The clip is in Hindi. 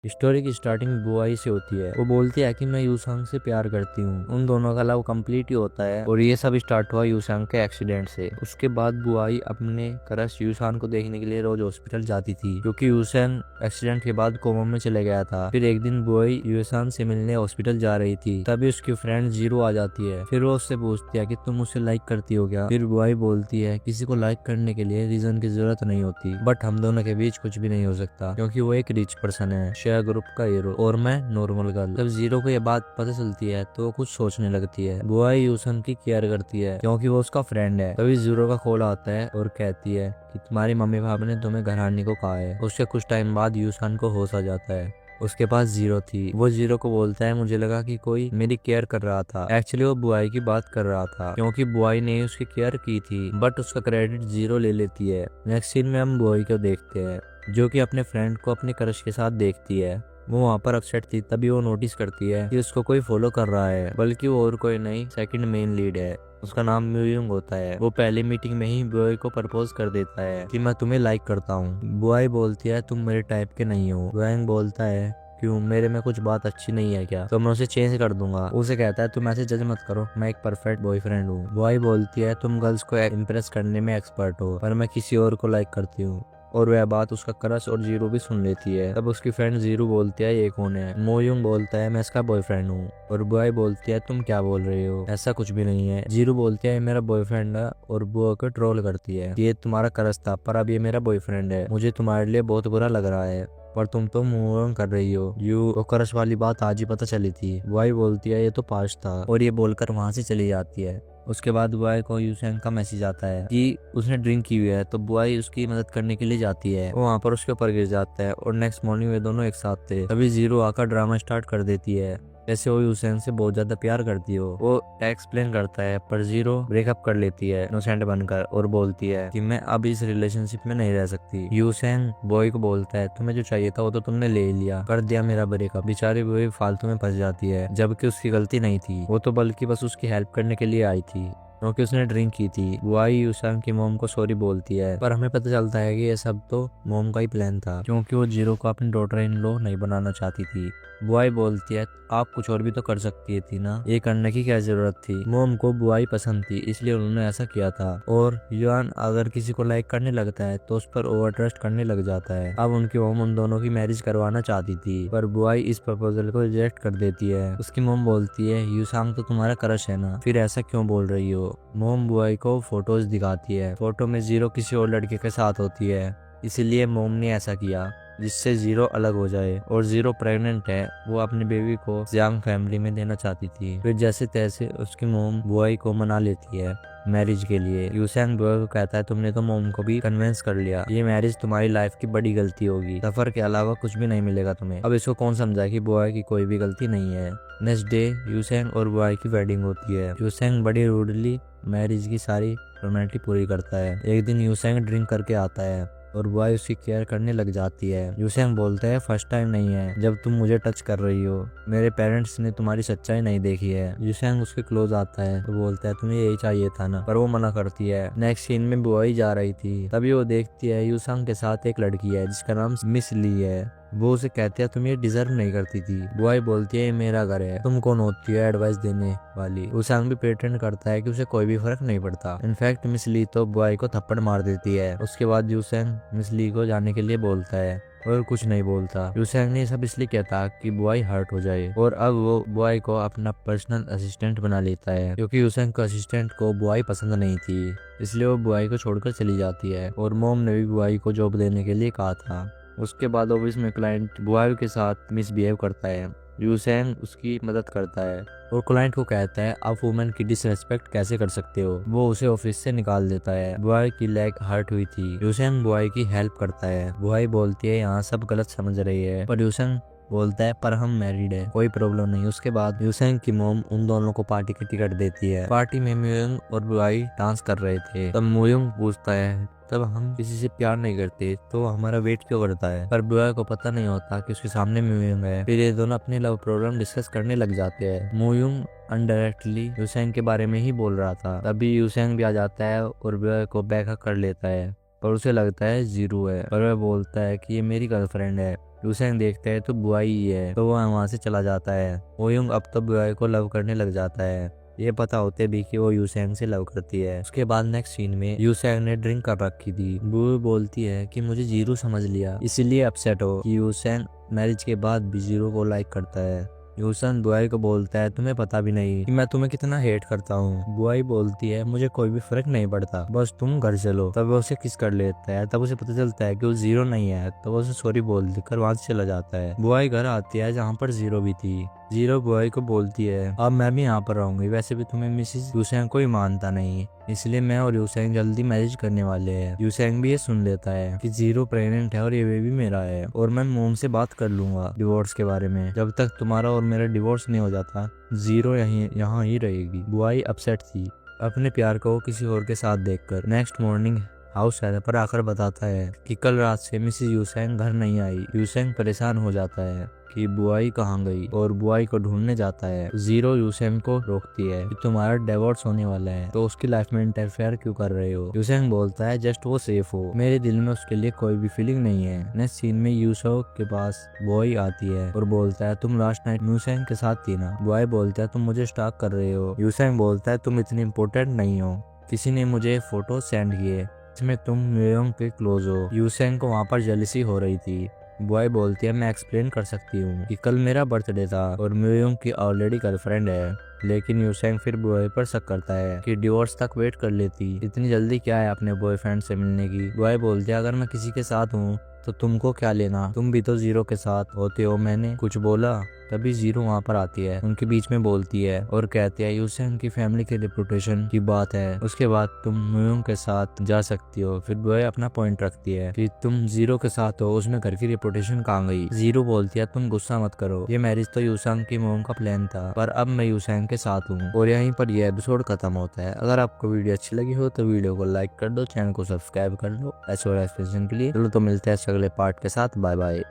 स्टोरी की स्टार्टिंग बुआई से होती है। वो बोलती है कि मैं यूसांग से प्यार करती हूँ। उन दोनों का लव कंप्लीट ही होता है और ये सब स्टार्ट हुआ यूसांग के एक्सीडेंट से। उसके बाद बुआई अपने क्रश यूसान को देखने के लिए रोज हॉस्पिटल जाती थी क्योंकि यूसान एक्सीडेंट के बाद कोमा में चले गया था। फिर एक दिन बुआई यूसान से मिलने हॉस्पिटल जा रही थी, तभी उसकी फ्रेंड जीरो आ जाती है। फिर वो उससे पूछती है कि तुम मुझे लाइक करती हो क्या। फिर बुआई बोलती है किसी को लाइक करने के लिए रीजन की जरूरत नहीं होती, बट हम दोनों के बीच कुछ भी नहीं हो सकता क्योंकि वो एक रिच पर्सन है, शेयर ग्रुप का हीरो, और मैं नॉर्मल गर्ल। जब जीरो को ये बात पता चलती है तो वो कुछ सोचने लगती है। बुआई यूसन की केयर करती है क्योंकि वो उसका फ्रेंड है। तभी जीरो का कॉल आता है और कहती है कि तुम्हारी मम्मी पापा ने तुम्हें घर आने को कहा है। उसके कुछ टाइम बाद यूसन को होश आ जाता है। उसके पास जीरो थी। वो जीरो को बोलता है मुझे लगा कि कोई मेरी केयर कर रहा था। एक्चुअली वो बुआई की बात कर रहा था क्योंकि बुआई ने उसकी केयर की थी, बट उसका क्रेडिट जीरो ले लेती है। नेक्स्ट सीन में हम बुआई को देखते हैं जो कि अपने फ्रेंड को अपने क्रश के साथ देखती है। वो वहाँ पर अपसेट थी, तभी वो नोटिस करती है कि उसको कोई फॉलो कर रहा है, बल्कि वो और कोई नहीं सेकंड मेन लीड है। उसका नाम म्यूयंग होता है। वो पहली मीटिंग में ही बुआई को प्रपोज कर देता है कि मैं तुम्हें लाइक करता हूँ। बुआई बोलती है तुम मेरे टाइप के नहीं हो। बुआई बोलता है क्यों, मेरे में कुछ बात अच्छी नहीं है क्या, तो मैं उसे चेंज कर दूंगा। उसे कहता है तुम ऐसे जज मत करो, मैं एक परफेक्ट बॉयफ्रेंड हूँ। बुआई बोलती है तुम गर्ल्स को इम्प्रेस करने में एक्सपर्ट हो, पर मैं किसी और को लाइक करती हूँ। और वह बात उसका क्रश और जीरो भी सुन लेती है। तब उसकी फ्रेंड जीरो बोलती है ये कौन है। मोयुंग बोलता है मैं इसका बॉयफ्रेंड हूँ। और बुआई बोलती है तुम क्या बोल रहे हो, ऐसा कुछ भी नहीं है। जीरो बोलती है ये मेरा बॉयफ्रेंड है और बुआ को ट्रोल करती है ये तुम्हारा क्रश था पर अब ये मेरा बॉयफ्रेंड है, मुझे तुम्हारे लिए बहुत बुरा लग रहा है, पर तुम तो मूव ऑन कर रही हो। यू को क्रश वाली बात आज ही पता चली थी। बुआई बोलती है ये तो पास्ट था, और ये बोलकर वहां से चली जाती है। उसके बाद बुआई को यूसेंग का मैसेज आता है कि उसने ड्रिंक की हुई है, तो बुआई उसकी मदद करने के लिए जाती है। वो वहाँ पर उसके ऊपर गिर जाता है और नेक्स्ट मॉर्निंग वे दोनों एक साथ थे। तभी जीरो आकर ड्रामा स्टार्ट कर देती है जैसे वो यूसेंग से बहुत ज्यादा प्यार करती हो। वो एक्सप्लेन करता है पर जीरो ब्रेकअप कर लेती है इनोसेंट बनकर और बोलती है कि मैं अब इस रिलेशनशिप में नहीं रह सकती। यूसेंग बॉय को बोलता है तुम्हें जो चाहिए था वो तो तुमने ले लिया, कर दिया मेरा ब्रेकअप। बेचारी बॉय फालतू में फंस जाती है जबकि उसकी गलती नहीं थी, वो तो बल्कि बस उसकी हेल्प करने के लिए आई थी क्योंकि उसने ड्रिंक की थी। बुआई यूसांग की मोम को सॉरी बोलती है, पर हमें पता चलता है कि ये सब तो मोम का ही प्लान था क्योंकि वो जीरो को अपनी डॉटर इन लॉ नहीं बनाना चाहती थी। बुआई बोलती है आप कुछ और भी तो कर सकती थी ना, ये करने की क्या जरूरत थी। मोम को बुआई पसंद थी इसलिए उन्होंने ऐसा किया था। और युआन अगर किसी को लाइक करने लगता है तो उस पर ओवर ट्रस्ट करने लग जाता है। अब उनकी मोम उन दोनों की मैरिज करवाना चाहती थी, पर बुआई इस प्रपोजल को रिजेक्ट कर देती है। उसकी मोम बोलती है यूसांग तो तुम्हारा क्रश है ना, फिर ऐसा क्यों बोल रही हो। मोम बुआई को फोटोज दिखाती है। फोटो में जीरो किसी और लड़के के साथ होती है, इसीलिए मोम ने ऐसा किया जिससे जीरो अलग हो जाए। और जीरो प्रेग्नेंट है, वो अपनी बेबी को जियांग फैमिली में देना चाहती थी। फिर जैसे तैसे उसकी मोम बुआई को मना लेती है मैरिज के लिए। यूसेंग बुआई को कहता है तुमने तो मोम को भी कन्विंस कर लिया, ये मैरिज तुम्हारी लाइफ की बड़ी गलती होगी, सफर के अलावा कुछ भी नहीं मिलेगा तुम्हें। अब इसको कौन समझाए कि बुआई की कोई भी गलती नहीं है। नेक्स्ट डे यूसेंग और बुआई की वेडिंग होती है। यूसेंग बड़ी रूडली मैरिज की सारी फॉर्मेलिटी पूरी करता है। एक दिन यूसेंग ड्रिंक करके आता है और बुआई उसकी केयर करने लग जाती है। यूसेंग बोलता है फर्स्ट टाइम नहीं है जब तुम मुझे टच कर रही हो, मेरे पेरेंट्स ने तुम्हारी सच्चाई नहीं देखी है। यूसेंग उसके क्लोज आता है तो बोलता है तुम्हें यही चाहिए था ना, पर वो मना करती है। नेक्स्ट सीन में बुआई जा रही थी, तभी वो देखती है यूसेंग के साथ एक लड़की है जिसका नाम मिस ली है। वो उसे कहती है तुम ये डिजर्व नहीं करती थी। बुआई बोलती है ये मेरा घर है, तुम कौन होती है एडवाइस देने वाली। यूसेंग भी प्रिटेंड करता है कि उसे कोई भी फर्क नहीं पड़ता। इनफैक्ट मिस ली तो बुआई को थप्पड़ मार देती है। उसके बाद यूसेंग मिस ली को जाने के लिए बोलता है और कुछ नहीं बोलता। यूसेंग ने सब इसलिए किया था कि बुआई हर्ट हो जाए, और अब वो बुआई को अपना पर्सनल असिस्टेंट बना लेता है क्योंकि यूसेंग को असिस्टेंट को बुआई पसंद नहीं थी, इसलिए वो बुआई को छोड़कर चली जाती है। और मोम ने भी बुआई को जॉब देने के लिए कहा था। उसके बाद ऑफिस में क्लाइंट बुआई के साथ मिसबिहेव करता है। यूसेंग उसकी मदद करता है और क्लाइंट को कहता है आप वुमेन की डिसरेस्पेक्ट कैसे कर सकते हो। वो उसे ऑफिस से निकाल देता है। बुआई की लेग हर्ट हुई थी। यूसेंग बुआई की हेल्प करता है। बुआई बोलती है यहाँ सब गलत समझ रही है, पर यूसेंग बोलता है पर हम मैरिड है, कोई प्रॉब्लम नहीं। उसके बाद यूसेंग की मोम उन दोनों को पार्टी की टिकट देती है। पार्टी में म्यूयंग और बुआई डांस कर रहे थे। तब म्यूयंग पूछता है तब हम किसी से प्यार नहीं करते तो हमारा वेट क्यों करता है, पर बुआई को पता नहीं होता कि उसके सामने म्यूयंग है। फिर ये दोनों अपने लव प्रॉब्लम डिस्कस करने लग जाते हैं। म्यूयंग अनडायरेक्टली यूसेंग के बारे में ही बोल रहा था। तभी यूसेंग भी आ जाता है और बुआई को बैकअप कर लेता है, पर उसे लगता है जीरो है, पर वह बोलता है कि ये मेरी गर्लफ्रेंड है। यूसेंग देखता है तो बुआई ही है, तो वो वहाँ से चला जाता है। ओयुंग अब तो बुआई को लव करने लग जाता है, ये पता होते भी कि वो यूसेंग से लव करती है। उसके बाद नेक्स्ट सीन में यूसेंग ने ड्रिंक कर रखी थी। बू बोलती है कि मुझे जीरो समझ लिया, इसीलिए अपसेट हो कि यूसेंग मैरिज के बाद भी जीरो को लाइक करता है। यूसन बुआई को बोलता है तुम्हें पता भी नहीं कि मैं तुम्हें कितना हेट करता हूँ। बुआई बोलती है मुझे कोई भी फर्क नहीं पड़ता, बस तुम घर चलो। तब वो उसे किस कर लेता है। तब उसे पता चलता है कि वो जीरो नहीं है, तो वो उसे सॉरी बोल देकर वहां से चला जाता है। बुआई घर आती है जहाँ पर जीरो भी थी। जीरो बुआई को बोलती है अब मैं भी यहाँ पर रहूंगी, वैसे भी तुम्हें मिसिस यूसेंग कोई मानता नहीं, इसलिए मैं और यूसेंग जल्दी मैरिज करने वाले हैं। यूसेंग भी ये सुन लेता है कि जीरो प्रेग्नेंट है और ये बेबी मेरा है, और मैं मोम से बात कर लूंगा डिवोर्स के बारे में। जब तक तुम्हारा और मेरा डिवोर्स नहीं हो जाता, जीरो यहाँ ही रहेगी। बुआई अपसेट थी अपने प्यार को किसी और के साथ देखकर। नेक्स्ट मॉर्निंग हाउस हेल्पर पर आकर बताता है कि कल रात से मिसिस यूसेंग घर नहीं आई। यूसेंग परेशान हो जाता है कि बुआई कहाँ गई और बुआई को ढूंढने जाता है। जीरो यूसेंग को रोकती है कि तुम्हारा डिवोर्स होने वाला है, तो उसकी लाइफ में इंटरफेयर क्यों कर रहे हो। यूसेंग बोलता है जस्ट वो सेफ हो, मेरे दिल में उसके लिए कोई भी फीलिंग नहीं है। नेक्स्ट सीन में यूसो के पास बुआई आती है और बोलता है तुम लास्ट नाइट यूसेंग के साथ थी ना। बुआई बोलता है तुम मुझे स्टॉक कर रहे हो। यूसेंग बोलता है तुम इतनी इम्पोर्टेंट नहीं हो, किसी ने मुझे फोटो सेंड किए इसमें तुम म्योंग के क्लोज हो। यूसेंग को वहाँ पर जेलसी हो रही थी। बुआई बोलती है मैं एक्सप्लेन कर सकती हूँ कि कल मेरा बर्थडे था और म्योंग की ऑलरेडी गर्लफ्रेंड है, लेकिन यूसेंग फिर बुआई पर शक करता है कि डिवोर्स तक वेट कर लेती, इतनी जल्दी क्या है अपने बॉयफ्रेंड से मिलने की। बुआई बोलती है अगर मैं किसी के साथ हूँ तो तुमको क्या लेना, तुम भी तो जीरो के साथ होते हो। मैंने कुछ बोला। तभी जीरो वहाँ पर आती है, उनके बीच में बोलती है और कहती है यूसेंग की फैमिली के रेपुटेशन की बात है, उसके बाद तुम म्योंग के साथ जा सकती हो। फिर बुआई अपना पॉइंट रखती है कि तुम जीरो के साथ हो, उसमें घर की रेपुटेशन कहाँ गई। जीरो बोलती है तुम गुस्सा मत करो, ये मैरिज तो यूसेंग की मोम का प्लान था, पर अब मैं यूसेंग के साथ हूँ। और यहीं पर यह एपिसोड खत्म होता है। अगर आपको वीडियो अच्छी लगी हो तो वीडियो को लाइक कर दो, चैनल को सब्सक्राइब कर लो ऐसे और एक्सप्लेनेशन के लिए। चलो तो मिलते हैं अगले पार्ट के साथ। Bye bye.